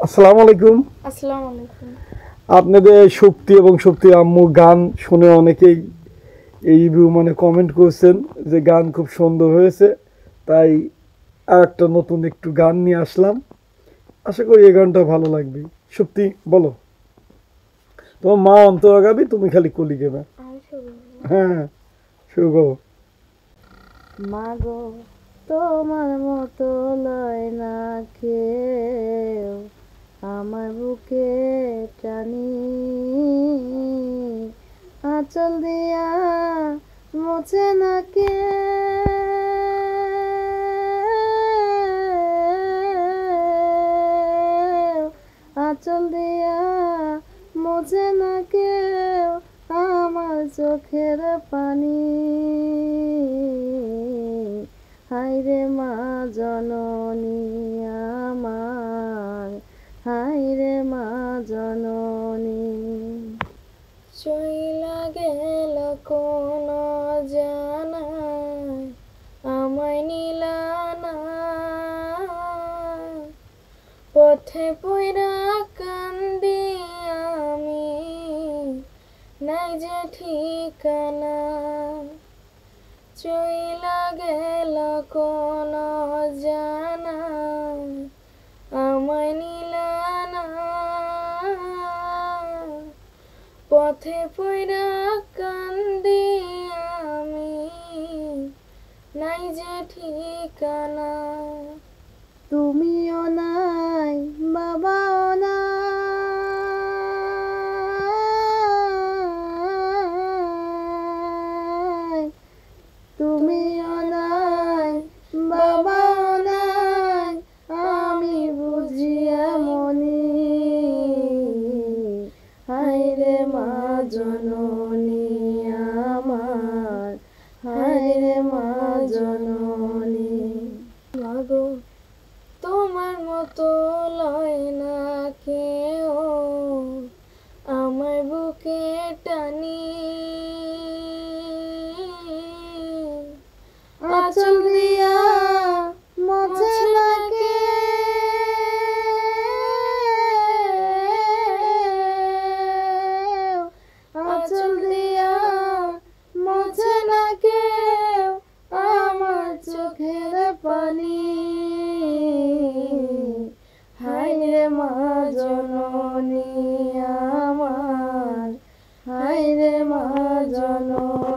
আসসালামু আলাইকুম। আসসালামু আলাইকুম। আপনাদের শক্তি এবং শক্তি আম্মু গান শুনে অনেকেই এই রিভিউ মানে কমেন্ট করছেন যে গান খুব সুন্দর হয়েছে, তাই আর একটা নতুন একটু গান নিয়ে আসলাম। আশা করি এই গানটা ভালো লাগবে। শক্তি বলো, তোমার মা অন্তরা গাবি, তুমি খালি কলি গেবে। আমি শুরু করব। হ্যাঁ, শুরু করো। মাগো তোমার মতো লয় না কেউ, আমার বুকে টানি আঁচল দিয়া মোছে না কেউ, আঁচল দিয়া মোছে না কেউ আমার চোখের পানি। হায়রে মা জননী আমার, হায়রে মা জননী। চইলা গেল কোন জানায়, আমায় নিলা না, পথে পইরা কান্দি আমি, নাই যে ঠিকানা। চইলা গেল কোন জানায়, আমায় নিলা না, পথে পইরা কান্দি আমি, নাই যে ঠিকানা। তুমিও নাই বাবাও নাই, তুমিও নাই বাবাও নাই, আমি বুঝিয়া মনি। হায়রে মা জননী আমার, হায়রে মা জননী। মাগো তোমার মতো লয় না কেউ, আমার বুকে টানি আঁচল দিয়া মোছে না কেউ, আঁচল দিয়া মোছে না কেউ আমার চোখের পানি। হায়রে মা জননী আমার, হায়রে মা জননী।